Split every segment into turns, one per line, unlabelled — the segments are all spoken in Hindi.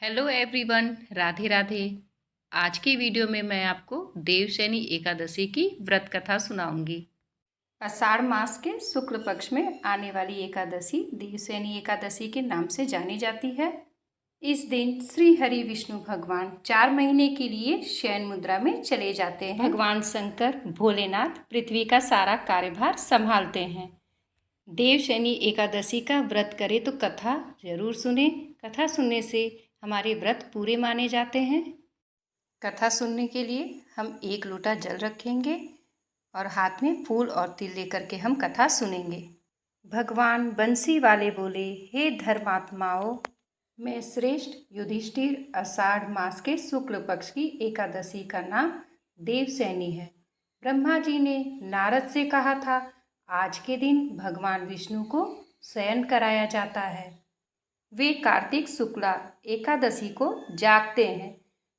Hello everyone, Radhe Radhe. आज की वीडियो में मैं आपको देवशयनी एकादशी की व्रत कथा सुनाऊंगी। आषाढ़ मास के शुक्ल पक्ष में आने वाली एकादशी देवशयनी एकादशी के नाम से जानी जाती है। इस दिन श्री हरि विष्णु भगवान 4 महीने के लिए शयन मुद्रा में चले जाते हैं। भगवान शंकर भोलेनाथ पृथ्वी का सारा कार्यभार संभालते हैं। देवशयनी एकादशी का व्रत करें तो कथा जरूर सुने। कथा सुनने से हमारे व्रत पूरे माने जाते हैं। कथा सुनने के लिए हम 1 लोटा जल रखेंगे और हाथ में फूल और तिल लेकर के हम कथा सुनेंगे। भगवान बंसी वाले बोले, हे धर्मात्माओं, मैं श्रेष्ठ युधिष्ठिर आषाढ़ मास के शुक्ल पक्ष की एकादशी का नाम देवशयनी है। ब्रह्मा जी ने नारद से कहा था, आज के दिन भगवान विष्णु को शयन कराया जाता है। वे कार्तिक शुक्ला एकादशी को जागते हैं।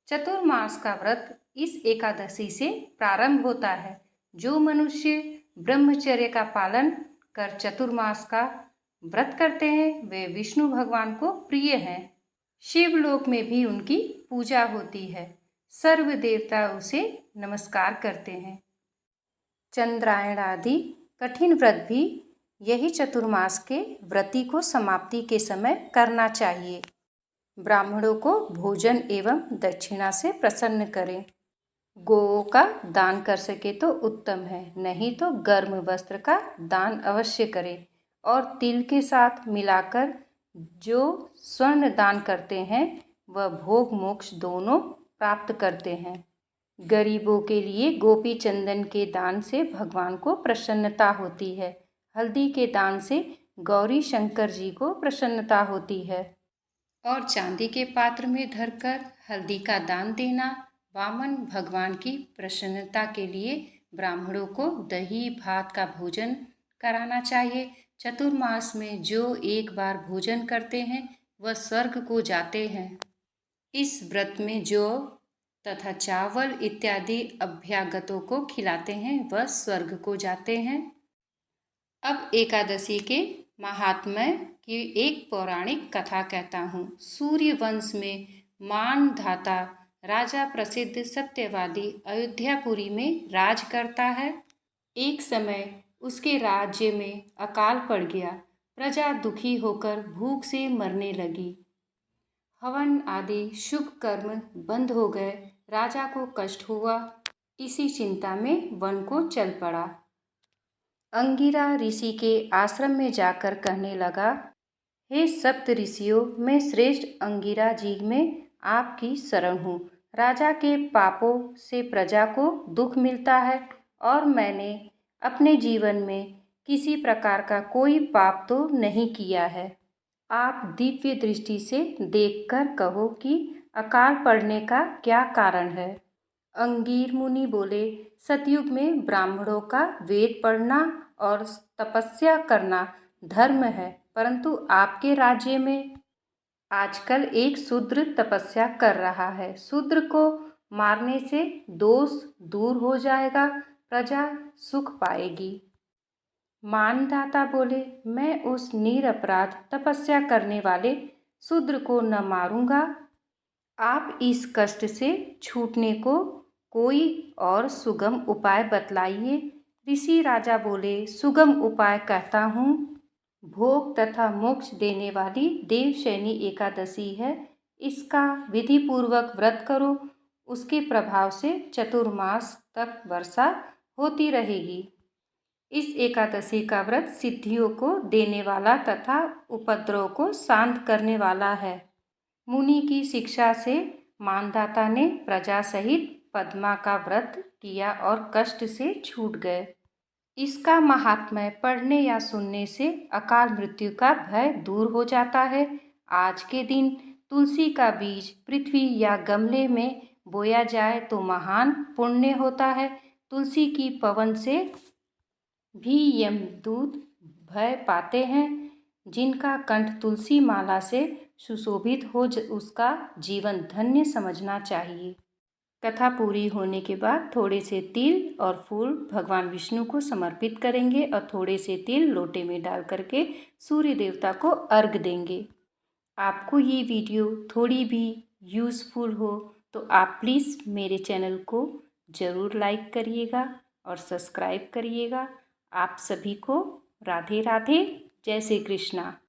चतुर्मास का व्रत इस एकादशी से प्रारंभ होता है। जो मनुष्य ब्रह्मचर्य का पालन कर चतुर्मास का व्रत करते हैं वे विष्णु भगवान को प्रिय हैं। शिवलोक में भी उनकी पूजा होती है। सर्व देवता उसे नमस्कार करते हैं। चंद्रायण आदि कठिन व्रत भी यही चतुर्मास के व्रती को समाप्ति के समय करना चाहिए। ब्राह्मणों को भोजन एवं दक्षिणा से प्रसन्न करें। गोओं का दान कर सके तो उत्तम है, नहीं तो गर्म वस्त्र का दान अवश्य करें। और तिल के साथ मिलाकर जो स्वर्ण दान करते हैं वह भोग मोक्ष दोनों प्राप्त करते हैं। गरीबों के लिए गोपी चंदन के दान से भगवान को प्रसन्नता होती है। हल्दी के दान से गौरी शंकर जी को प्रसन्नता होती है। और चांदी के पात्र में धरकर हल्दी का दान देना। वामन भगवान की प्रसन्नता के लिए ब्राह्मणों को दही भात का भोजन कराना चाहिए। चतुर्मास में जो एक बार भोजन करते हैं वह स्वर्ग को जाते हैं। इस व्रत में जो तथा चावल इत्यादि अभ्यागतों को खिलाते हैं वह स्वर्ग को जाते हैं। अब एकादशी के महात्म्य की एक पौराणिक कथा कहता हूँ। सूर्य वंश में मानधाता राजा प्रसिद्ध सत्यवादी अयोध्यापुरी में राज करता है। एक समय उसके राज्य में अकाल पड़ गया। प्रजा दुखी होकर भूख से मरने लगी। हवन आदि शुभ कर्म बंद हो गए। राजा को कष्ट हुआ। इसी चिंता में वन को चल पड़ा। अंगिरा ऋषि के आश्रम में जाकर कहने लगा, हे सप्त ऋषियों, मैं श्रेष्ठ अंगिरा जी में आपकी शरण हूँ। राजा के पापों से प्रजा को दुख मिलता है और मैंने अपने जीवन में किसी प्रकार का कोई पाप तो नहीं किया है। आप दिव्य दृष्टि से देखकर कहो कि अकाल पड़ने का क्या कारण है। अंगीर मुनि बोले, सतयुग में ब्राह्मणों का वेद पढ़ना और तपस्या करना धर्म है, परंतु आपके राज्य में आजकल एक शूद्र तपस्या कर रहा है। शूद्र को मारने से दोष दूर हो जाएगा, प्रजा सुख पाएगी। मानदाता बोले, मैं उस निरपराध तपस्या करने वाले शूद्र को न मारूंगा। आप इस कष्ट से छूटने को कोई और सुगम उपाय बतलाइए। ऋषि राजा बोले, सुगम उपाय कहता हूँ। भोग तथा मोक्ष देने वाली देवशयनी एकादशी है। इसका विधि पूर्वक व्रत करो। उसके प्रभाव से चतुर्मास तक वर्षा होती रहेगी। इस एकादशी का व्रत सिद्धियों को देने वाला तथा उपद्रव को शांत करने वाला है। मुनि की शिक्षा से मानदाता ने प्रजा सहित पद्मा का व्रत किया और कष्ट से छूट गए। इसका महात्म्य पढ़ने या सुनने से अकाल मृत्यु का भय दूर हो जाता है। आज के दिन तुलसी का बीज पृथ्वी या गमले में बोया जाए तो महान पुण्य होता है। तुलसी की पवन से भी यमदूत भय पाते हैं। जिनका कंठ तुलसी माला से सुशोभित हो उसका जीवन धन्य समझना चाहिए। कथा पूरी होने के बाद थोड़े से तिल और फूल भगवान विष्णु को समर्पित करेंगे और थोड़े से तिल लोटे में डाल करके सूर्य देवता को अर्घ देंगे। आपको ये वीडियो थोड़ी भी यूज़फुल हो तो आप प्लीज़ मेरे चैनल को ज़रूर लाइक करिएगा और सब्सक्राइब करिएगा। आप सभी को राधे राधे, जय श्री कृष्णा।